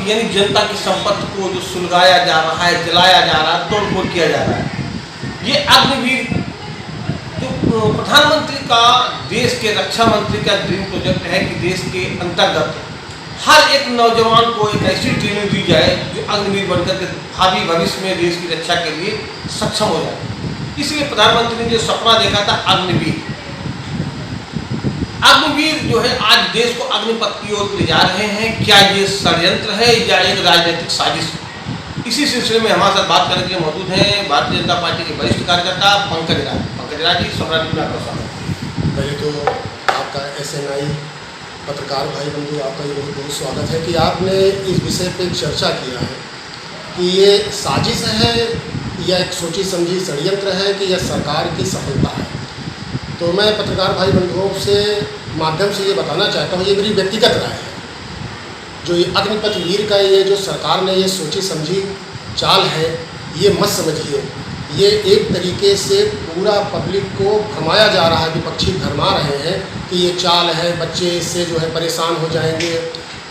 यानी जनता की संपत्ति को जो सुलगाया जा रहा है, जलाया जा रहा है, तोड़फोड़ किया जा रहा है। ये अग्निवीर जो प्रधानमंत्री का, देश के रक्षा मंत्री का ड्रीम प्रोजेक्ट है कि देश के अंतर्गत हर एक नौजवान को एक ऐसी ट्रेनिंग दी जाए जो अग्निवीर बनकर के भावी भविष्य में देश की रक्षा के लिए सक्षम हो जाए। इसलिए प्रधानमंत्री ने जो सपना देखा था अग्निवीर जो है, आज देश को अग्निपथ की ओर ले जा रहे हैं। क्या ये षड्यंत्र है या एक राजनीतिक साजिश? इसी सिलसिले में हमारे साथ बात करने के लिए मौजूद हैं भारतीय जनता पार्टी के वरिष्ठ कार्यकर्ता पंकज राज जी। सम्राट जी, आपका स्वागत। पहले तो आपका SNI पत्रकार भाई बंधु, आपका ये बहुत बहुत स्वागत है कि आपने इस विषय पे चर्चा किया है कि ये साजिश है या एक सोची समझी षड्यंत्र है कि यह सरकार की सफलता है। तो मैं पत्रकार भाई बंधुओं से माध्यम से ये बताना चाहता हूँ, ये मेरी व्यक्तिगत राय है। जो ये अग्निपथ वीर का ये जो सरकार ने ये सोची समझी चाल है, ये मत समझिए। ये एक तरीके से पूरा पब्लिक को भरमाया जा रहा है, विपक्षी भरमा रहे हैं कि ये चाल है, बच्चे इससे जो है परेशान हो जाएंगे,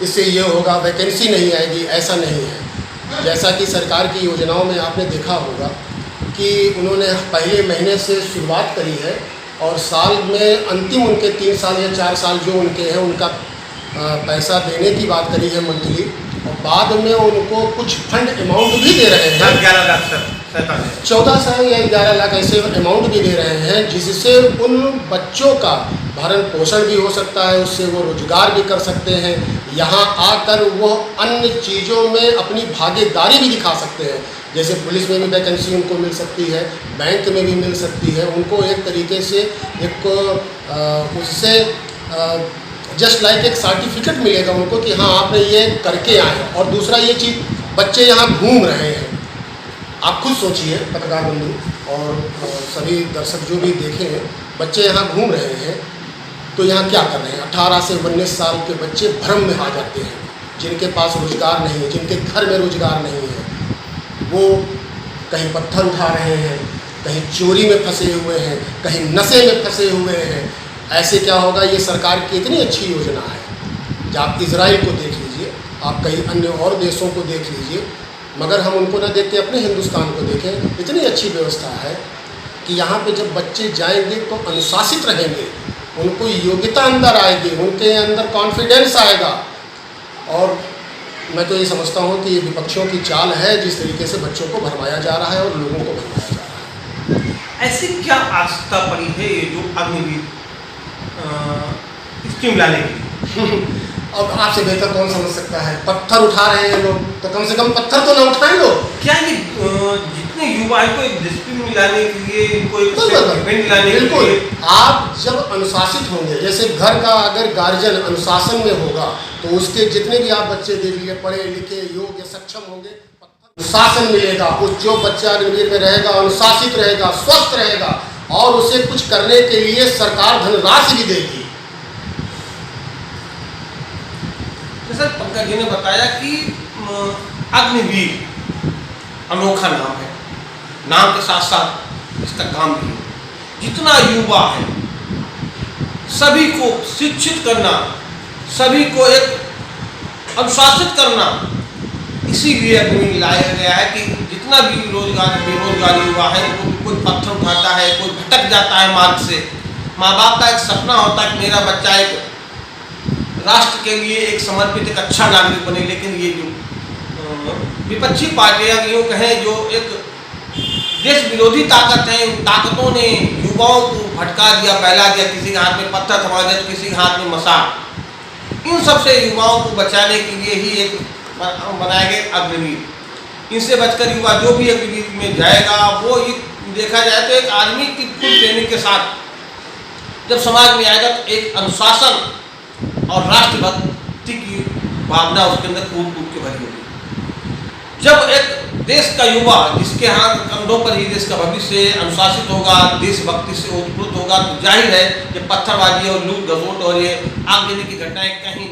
इससे ये होगा, वैकेंसी नहीं आएगी। ऐसा नहीं है। जैसा कि सरकार की योजनाओं में आपने देखा होगा कि उन्होंने पहले महीने से शुरुआत करी है और साल में अंतिम उनके 3 साल या 4 साल जो उनके हैं उनका पैसा देने की बात करी है मंथली, और बाद में उनको कुछ फंड अमाउंट भी दे रहे हैं। 14 साल या 11 लाख ऐसे अमाउंट भी दे रहे हैं, जिससे उन बच्चों का भरण पोषण भी हो सकता है, उससे वो रोजगार भी कर सकते हैं। यहाँ आकर वो अन्य चीज़ों में अपनी भागीदारी भी दिखा सकते हैं। जैसे पुलिस में भी वैकेंसी उनको मिल सकती है, बैंक में भी मिल सकती है। उनको एक तरीके से उससे जस्ट लाइक एक सर्टिफिकेट मिलेगा उनको कि हाँ आपने ये करके आए। और दूसरा ये चीज़, बच्चे यहाँ घूम रहे हैं। आप खुद सोचिए पत्रकार बंधु और सभी दर्शक जो भी देखें, बच्चे यहाँ घूम रहे हैं तो यहाँ क्या कर रहे हैं? 18 से 19 साल के बच्चे भ्रम में आ जाते हैं, जिनके पास रोजगार नहीं है, जिनके घर में रोजगार नहीं है। वो कहीं पत्थर उठा रहे हैं, कहीं चोरी में फंसे हुए हैं, कहीं नशे में फंसे हुए हैं। ऐसे क्या होगा? ये सरकार की इतनी अच्छी योजना है। जब आप इजराइल को देख लीजिए, आप कई अन्य और देशों को देख लीजिए, मगर हम उनको न देख के अपने हिंदुस्तान को देखें। इतनी अच्छी व्यवस्था है कि यहाँ पे जब बच्चे जाएंगे तो अनुशासित रहेंगे, उनको योग्यता अंदर आएगी, उनके अंदर कॉन्फिडेंस आएगा। और मैं तो ये समझता हूँ कि ये विपक्षियों की चाल है, जिस तरीके से बच्चों को भरमाया जा रहा है और लोगों को भरमाया जा रहा है। ऐसी क्या आवश्यकता पड़ी है ये जो अग्निवीर स्कीम लाने की? अब आपसे बेहतर कौन समझ सकता है? पत्थर उठा रहे हैं लोग, तो कम से कम पत्थर तो ना उठाएं लोग। क्या ये जितने युवा को एक डिसिप्लिन लाने के लिए, इनको एक सेटलमेंट लाने के लिए, आप जब अनुशासित होंगे, जैसे घर का अगर गार्जियन अनुशासन में होगा तो उसके जितने भी आप बच्चे देख लीजिए, पढ़े लिखे योग्य सक्षम होंगे, अनुशासन मिलेगा। उस जो बच्चा अग्निवीर में रहेगा, अनुशासित रहेगा, स्वस्थ रहेगा, और उसे कुछ करने के लिए सरकार धनराशि भी देगी। सर, पंकज जी ने बताया कि अग्निवीर अनोखा नाम है, नाम के साथ साथ इसका काम भी है। जितना युवा है सभी को शिक्षित करना, सभी को एक अनुशासित करना, इसीलिए अग्निवीर लाया गया है कि जितना भी बेरोजगार युवा है, कोई पत्थर उठाता है, कोई भटक जाता है मार्ग से, माँ बाप का एक सपना होता है कि मेरा बच्चा एक राष्ट्र के लिए एक समर्पित, एक अच्छा नागरिक बने। लेकिन ये जो विपक्षी पार्टियां यूँ कहें, जो एक देश विरोधी ताकत है, उन ताकतों ने युवाओं को भटका दिया, बहला दिया। किसी के हाथ में पत्थर थमा दिया तो किसी के हाथ में मशाल। इन सबसे युवाओं को बचाने के लिए ही एक बनाया गया अग्निवीर। इनसे बचकर युवा जो भी अग्निवीर में जाएगा, वो ये देखा जाए तो एक आर्मी की फुल ट्रेनिंग के साथ जब समाज में आएगा तो एक अनुशासन और राष्ट्रभक्ति की भावना उसके अंदर कूद कूद के भरी होगी। जब एक देश का युवा, जिसके हाथ कंधों पर ही देश का भविष्य अनुशासित होगा, देशभक्ति से ओतप्रोत होगा, तो जाहिर है कि पत्थरबाजी और लूट घसोट और ये आग देने की घटनाएं कहीं